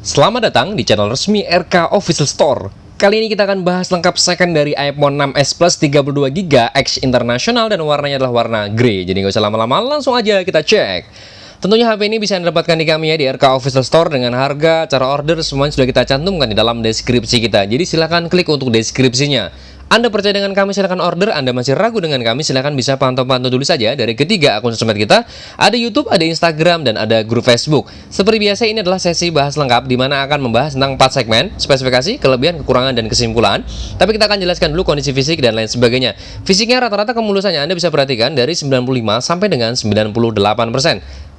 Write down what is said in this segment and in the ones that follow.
Selamat datang di channel resmi RK Official Store. Kali ini kita akan bahas lengkap second dari iPhone 6s Plus 32GB X internasional dan warnanya adalah warna grey. Jadi nggak usah lama-lama, langsung aja kita cek. Tentunya HP ini bisa Anda dapatkan di kami ya di RK Official Store dengan harga, cara order semuanya sudah kita cantumkan di dalam deskripsi kita. Jadi silahkan klik untuk deskripsinya. Anda percaya dengan kami, silahkan order. Anda masih ragu dengan kami, silahkan bisa pantau-pantau dulu saja dari ketiga akun sosmed kita. Ada YouTube, ada Instagram, dan ada grup Facebook. Seperti biasa, ini adalah sesi bahas lengkap di mana akan membahas tentang 4 segmen, spesifikasi, kelebihan, kekurangan, dan kesimpulan. Tapi kita akan jelaskan dulu kondisi fisik dan lain sebagainya. Fisiknya rata-rata kemulusannya Anda bisa perhatikan dari 95 sampai dengan 98%.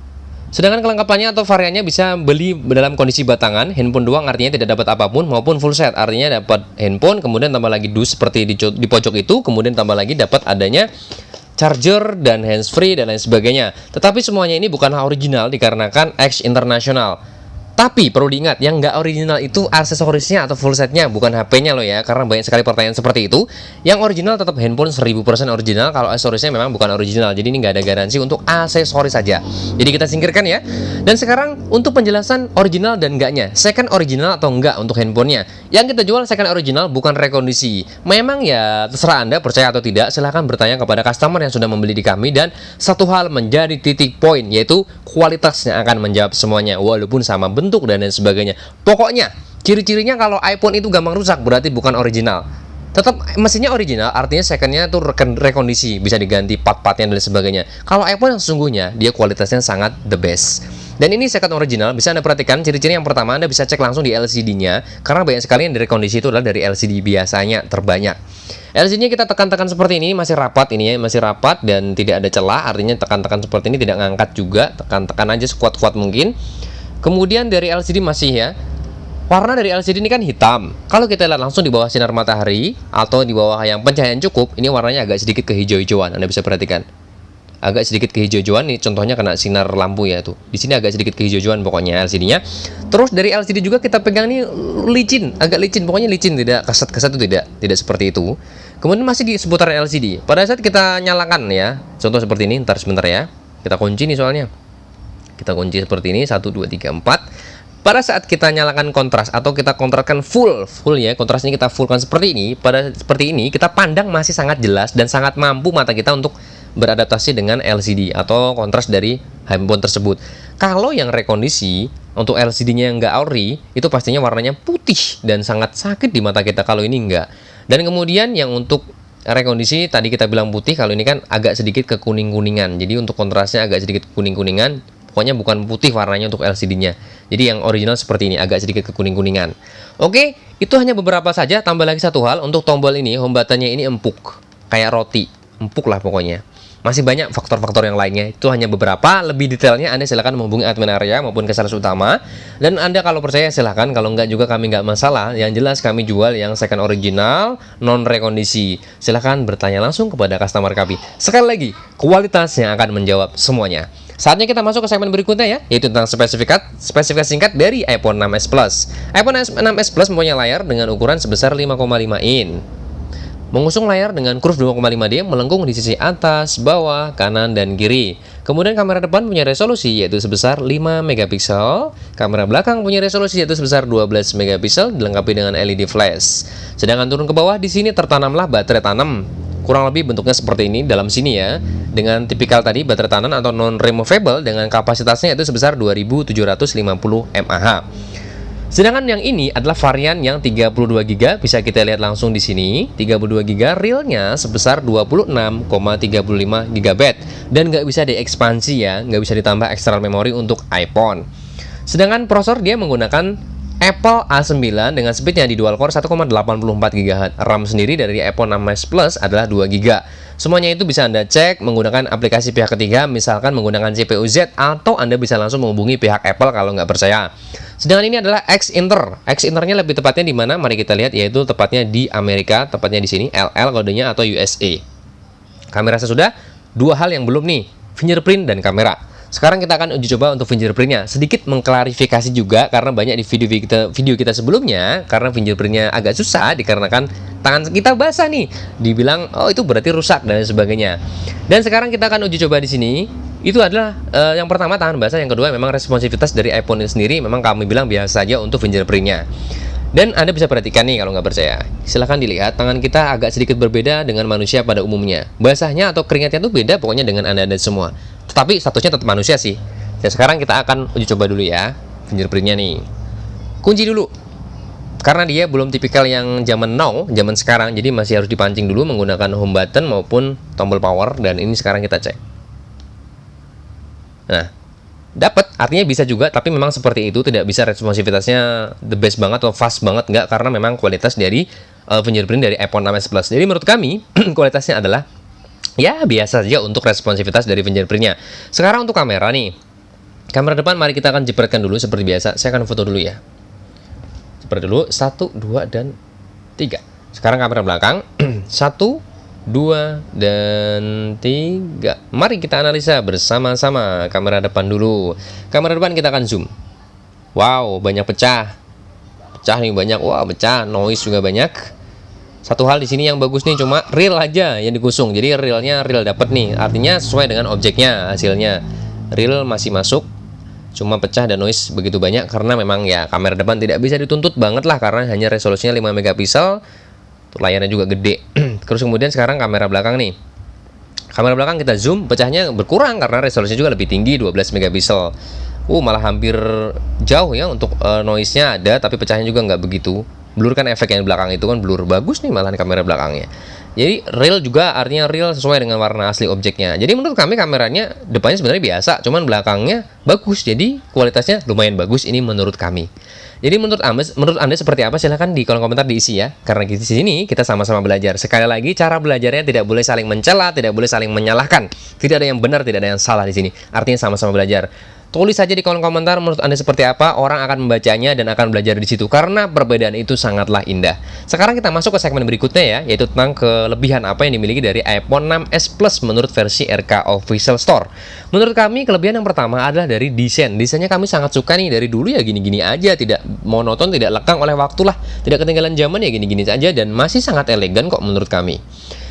Sedangkan kelengkapannya atau variannya bisa beli dalam kondisi batangan, handphone doang artinya tidak dapat apapun, maupun full set artinya dapat handphone, kemudian tambah lagi dus seperti di pojok itu, kemudian tambah lagi dapat adanya charger dan handsfree dan lain sebagainya. Tetapi semuanya ini bukan original dikarenakan X internasional. Tapi perlu diingat, yang nggak original itu aksesorisnya atau full setnya, bukan HP-nya loh ya, karena banyak sekali pertanyaan seperti itu. Yang original tetap handphone 1000% original, kalau aksesorisnya memang bukan original. Jadi ini nggak ada garansi untuk aksesoris saja. Jadi kita singkirkan ya. Dan sekarang untuk penjelasan original dan enggaknya, second original atau enggak untuk handphonenya. Yang kita jual second original bukan rekondisi. Memang ya terserah Anda percaya atau tidak, silahkan bertanya kepada customer yang sudah membeli di kami. Dan satu hal menjadi titik poin, yaitu kualitasnya akan menjawab semuanya, walaupun sama bentuk dan lain sebagainya. Pokoknya ciri-cirinya kalau iPhone itu gampang rusak berarti bukan original. Tetap mesinnya original, artinya secondnya itu rekondisi, bisa diganti part-partnya dan lain sebagainya. Kalau iPhone yang sesungguhnya dia kualitasnya sangat the best. Dan ini second original, bisa Anda perhatikan ciri-ciri yang pertama, Anda bisa cek langsung di LCD-nya, karena banyak sekali yang dari kondisi itu adalah dari LCD biasanya terbanyak. LCD-nya kita tekan-tekan seperti ini, masih rapat ini ya, masih rapat dan tidak ada celah, artinya tekan-tekan seperti ini tidak ngangkat juga, tekan-tekan aja sekuat-kuat mungkin. Kemudian dari LCD masih ya, warna dari LCD ini kan hitam. Kalau kita lihat langsung di bawah sinar matahari atau di bawah yang pencahayaan cukup, ini warnanya agak sedikit kehijau-hijauan. Anda bisa perhatikan, agak sedikit kehijau-hijauan. Ini contohnya kena sinar lampu ya tuh. Di sini agak sedikit kehijau-hijauan pokoknya LCD-nya. Terus dari LCD juga kita pegang ini licin, agak licin, pokoknya licin, tidak keset-keset itu tidak seperti itu. Kemudian masih di seputaran LCD. Pada saat kita nyalakan ya, contoh seperti ini, ntar sebentar ya. Kita kunci nih soalnya. Kita kunci seperti ini, 1, 2, 3, 4. Pada saat kita nyalakan kontras atau kita kontrakkan full ya, kontrasnya kita fullkan seperti ini. Seperti ini kita pandang masih sangat jelas dan sangat mampu mata kita untuk beradaptasi dengan LCD atau kontras dari handphone tersebut. Kalau yang rekondisi untuk LCD-nya yang nggak ori, itu pastinya warnanya putih dan sangat sakit di mata kita. Kalau ini enggak. Dan kemudian yang untuk rekondisi tadi kita bilang putih, kalau ini kan agak sedikit kekuning-kuningan. Jadi untuk kontrasnya agak sedikit kuning-kuningan. Pokoknya bukan putih warnanya untuk LCD-nya. Jadi yang original seperti ini, agak sedikit kekuning-kuningan. Oke, itu hanya beberapa saja. Tambah lagi satu hal, untuk tombol ini, home button-nya ini empuk. Kayak roti. Empuk lah pokoknya. Masih banyak faktor-faktor yang lainnya. Itu hanya beberapa. Lebih detailnya Anda silahkan menghubungi admin area maupun ke sales utama. Dan Anda kalau percaya silahkan. Kalau enggak juga kami enggak masalah. Yang jelas kami jual yang second original, non-rekondisi. Silahkan bertanya langsung kepada customer kami. Sekali lagi, kualitas yang akan menjawab semuanya. Saatnya kita masuk ke segmen berikutnya ya, yaitu tentang spesifikasi singkat dari iPhone 6s Plus. iPhone 6s Plus mempunyai layar dengan ukuran sebesar 5,5 in. Mengusung layar dengan kurve 2,5D melengkung di sisi atas, bawah, kanan, dan kiri. Kemudian kamera depan punya resolusi yaitu sebesar 5 megapiksel. Kamera belakang punya resolusi yaitu sebesar 12 megapiksel dilengkapi dengan LED flash. Sedangkan turun ke bawah di sini tertanamlah baterai tanam. Kurang lebih bentuknya seperti ini dalam sini ya. Dengan tipikal tadi baterai tanam atau non-removable dengan kapasitasnya itu sebesar 2750 mAh. Sedangkan yang ini adalah varian yang 32GB, bisa kita lihat langsung di sini. 32GB realnya sebesar 26,35 GB dan nggak bisa diekspansi ya, nggak bisa ditambah external memory untuk iPhone. Sedangkan prosesor dia menggunakan Apple A9 dengan speednya di dual core 1,84 GHz. RAM sendiri dari iPhone 6s Plus adalah 2 GB. Semuanya itu bisa Anda cek menggunakan aplikasi pihak ketiga, misalkan menggunakan CPU Z, atau Anda bisa langsung menghubungi pihak Apple kalau nggak percaya. Sedangkan ini adalah X-Inter. X-Internya lebih tepatnya di mana? Mari kita lihat, yaitu tepatnya di Amerika, tepatnya di sini LL kodenya atau USA. Kamera sesudah, dua hal yang belum nih, fingerprint dan kamera. Sekarang kita akan uji coba untuk fingerprintnya. Sedikit mengklarifikasi juga karena banyak di video kita sebelumnya, karena fingerprintnya agak susah dikarenakan tangan kita basah nih. Dibilang oh itu berarti rusak dan sebagainya. Dan sekarang kita akan uji coba di sini. Itu adalah yang pertama tahan basah, yang kedua memang responsivitas dari iPhone ini sendiri memang kami bilang biasa saja untuk fingerprintnya. Dan Anda bisa perhatikan nih kalau nggak percaya, silahkan dilihat tangan kita agak sedikit berbeda dengan manusia pada umumnya. Basahnya atau keringatnya itu beda pokoknya dengan Anda semua. Tetapi statusnya tetap manusia sih. Ya, sekarang kita akan uji coba dulu ya fingerprintnya nih. Kunci dulu. Karena dia belum tipikal yang zaman now, zaman sekarang, jadi masih harus dipancing dulu menggunakan home button maupun tombol power. Dan ini sekarang kita cek. Nah, dapat, artinya bisa juga, tapi memang seperti itu, tidak bisa responsivitasnya the best banget atau fast banget, enggak, karena memang kualitas dari fingerprint dari iPhone 6s Plus. Jadi menurut kami, kualitasnya adalah ya biasa saja untuk responsivitas dari fingerprintnya. Sekarang untuk kamera nih, kamera depan mari kita akan jepretkan dulu seperti biasa. Saya akan foto dulu ya. Seperti dulu, 1, 2, dan 3. Sekarang kamera belakang, 1, 2, dan 3. Mari kita analisa bersama-sama. Kamera depan dulu. Kamera depan kita akan zoom. Wow, banyak pecah. Pecah nih banyak. Wow, pecah. Noise juga banyak. Satu hal di sini yang bagus nih, cuma reel aja yang digusung. Jadi reelnya reel dapat nih. Artinya sesuai dengan objeknya hasilnya. Reel masih masuk. Cuma pecah dan noise begitu banyak karena memang ya kamera depan tidak bisa dituntut banget lah karena hanya resolusinya 5 megapiksel. Layarnya juga gede. Terus kemudian sekarang kamera belakang nih. Kamera belakang kita zoom, pecahnya berkurang karena resolusinya juga lebih tinggi, 12 megapiksel. Malah hampir jauh ya untuk noise-nya ada, tapi pecahnya juga nggak begitu. Blur kan efek yang di belakang itu kan blur. Bagus nih malah kamera belakangnya. Jadi real juga artinya real sesuai dengan warna asli objeknya. Jadi menurut kami kameranya depannya sebenarnya biasa, cuman belakangnya bagus. Jadi kualitasnya lumayan bagus ini menurut kami. Jadi menurut Anda seperti apa? Silahkan di kolom komentar diisi ya. Karena di sini kita sama-sama belajar. Sekali lagi cara belajarnya tidak boleh saling mencela, tidak boleh saling menyalahkan. Tidak ada yang benar, tidak ada yang salah di sini. Artinya sama-sama belajar. Tulis saja di kolom komentar menurut Anda seperti apa, orang akan membacanya dan akan belajar di situ karena perbedaan itu sangatlah indah. Sekarang kita masuk ke segmen berikutnya ya, yaitu tentang kelebihan apa yang dimiliki dari iPhone 6s Plus menurut versi RK Official Store. Menurut kami kelebihan yang pertama adalah dari desain. Desainnya kami sangat suka nih, dari dulu ya gini-gini aja, tidak monoton, tidak lekang oleh waktu lah, tidak ketinggalan zaman ya gini-gini saja dan masih sangat elegan kok menurut kami.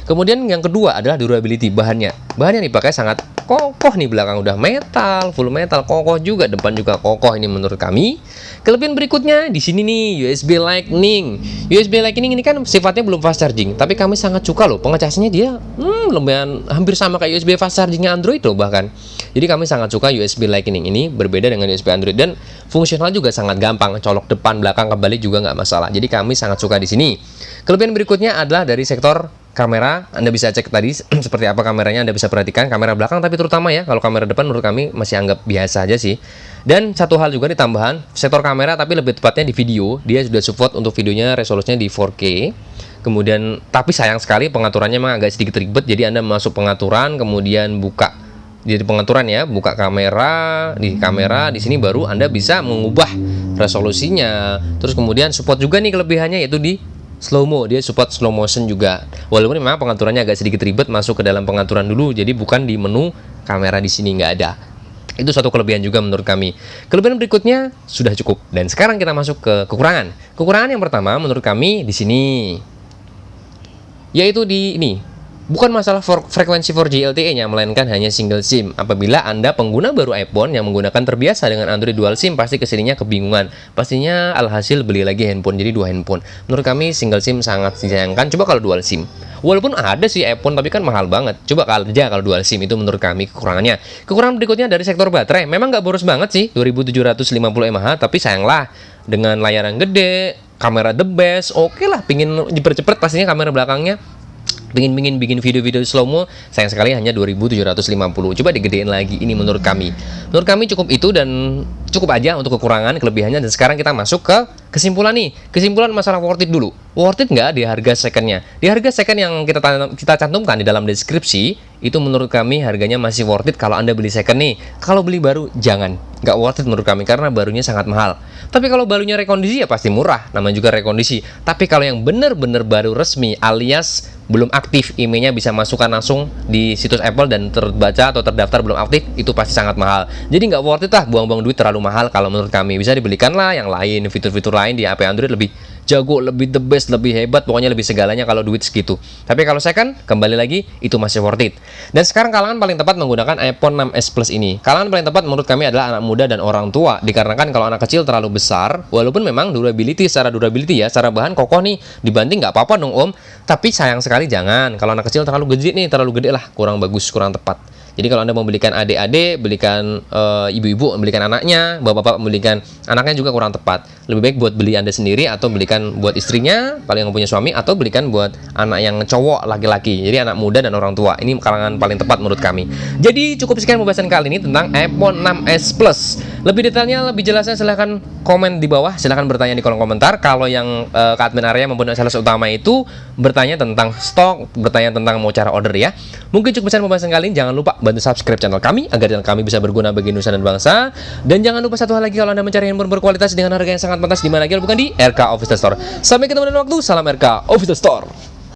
Kemudian yang kedua adalah durability bahannya. Bahan yang dipakai sangat kokoh nih, belakang udah metal, full metal, kokoh juga, depan juga kokoh ini menurut kami. Kelebihan berikutnya di sini nih, USB Lightning. USB Lightning ini kan sifatnya belum fast charging, tapi kami sangat suka loh, pengecasnya dia lumayan hampir sama kayak USB fast chargingnya Android loh bahkan. Jadi kami sangat suka USB Lightning ini, berbeda dengan USB Android dan fungsional juga sangat gampang, colok depan belakang kebalik juga nggak masalah. Jadi kami sangat suka di sini. Kelebihan berikutnya adalah dari sektor kamera. Anda bisa cek tadi seperti apa kameranya, Anda bisa perhatikan kamera belakang tapi terutama ya, kalau kamera depan menurut kami masih anggap biasa aja sih. Dan satu hal juga ditambahan, sektor kamera tapi lebih tepatnya di video, dia sudah support untuk videonya resolusinya di 4K. Kemudian tapi sayang sekali pengaturannya memang agak sedikit ribet, jadi Anda masuk pengaturan kemudian buka di pengaturan ya, buka kamera, di sini baru Anda bisa mengubah resolusinya. Terus kemudian support juga nih kelebihannya yaitu di slow mo, dia support slow motion juga. Walaupun memang pengaturannya agak sedikit ribet, masuk ke dalam pengaturan dulu, jadi bukan di menu kamera di sini nggak ada. Itu suatu kelebihan juga menurut kami. Kelebihan berikutnya sudah cukup. Dan sekarang kita masuk ke kekurangan. Kekurangan yang pertama menurut kami di sini, yaitu di ini. Bukan masalah frekuensi 4G LTE-nya, melainkan hanya single SIM. Apabila Anda pengguna baru iPhone yang menggunakan terbiasa dengan Android dual SIM, pasti kesininya kebingungan. Pastinya alhasil beli lagi handphone, jadi 2 handphone. Menurut kami single SIM sangat disayangkan. Coba kalau dual SIM. Walaupun ada sih iPhone, tapi kan mahal banget. Coba kalau dual SIM, itu menurut kami kekurangannya. Kekurangan berikutnya dari sektor baterai. Memang nggak boros banget sih, 2750 mAh, tapi sayanglah dengan layar yang gede, kamera the best, oke lah, pingin cepet-cepet pastinya kamera belakangnya. Pingin bikin video-video slow-mo, sayang sekali hanya 2750. Coba digedein lagi, ini menurut kami. Menurut kami cukup itu dan cukup aja untuk kekurangan, kelebihannya. Dan sekarang kita masuk ke kesimpulan nih. Kesimpulan masalah worth it dulu. Worth it nggak di harga secondnya? Di harga second yang kita cantumkan di dalam deskripsi, itu menurut kami harganya masih worth it kalau Anda beli second nih. Kalau beli baru, jangan. Nggak worth it menurut kami, karena barunya sangat mahal. Tapi kalau barunya rekondisi ya pasti murah, namanya juga rekondisi. Tapi kalau yang bener-bener baru resmi alias belum aktif, emailnya bisa masukkan langsung di situs Apple dan terbaca atau terdaftar belum aktif, itu pasti sangat mahal. Jadi nggak worth it lah, buang-buang duit terlalu mahal kalau menurut kami. Bisa dibelikan lah yang lain, fitur-fitur lain di HP Android lebih jago, lebih the best, lebih hebat, pokoknya lebih segalanya kalau duit segitu. Tapi kalau second, kembali lagi, itu masih worth it. Dan sekarang kalangan paling tepat menggunakan iPhone 6s Plus ini. Kalangan paling tepat menurut kami adalah anak muda dan orang tua, dikarenakan kalau anak kecil terlalu besar, walaupun memang secara durability ya, secara bahan kokoh nih, dibanting nggak apa-apa dong om, tapi sayang sekali jangan, kalau anak kecil terlalu gede nih, terlalu gede lah, kurang bagus, kurang tepat. Jadi kalau Anda membelikan adik-adik, belikan ibu-ibu, membelikan anaknya, bapak-bapak membelikan anaknya juga kurang tepat. Lebih baik buat beli Anda sendiri atau belikan buat istrinya, paling yang punya suami, atau belikan buat anak yang cowok, laki-laki. Jadi anak muda dan orang tua. Ini kalangan paling tepat menurut kami. Jadi cukup sekian pembahasan kali ini tentang iPhone 6s Plus. Lebih detailnya, lebih jelasnya silahkan komen di bawah, silahkan bertanya di kolom komentar. Kalau yang ke admin area maupun sales utama itu bertanya tentang stok, bertanya tentang mau cara order ya. Mungkin cukup sekian pembahasan kali ini. Jangan lupa bantu subscribe channel kami agar channel kami bisa berguna bagi nusa dan bangsa. Dan jangan lupa satu hal lagi, kalau Anda mencari handphone berkualitas dengan harga yang sangat pantas, di mana lagi bukan di RK Official Store. Sampai ketemu di waktu. Salam RK Official Store.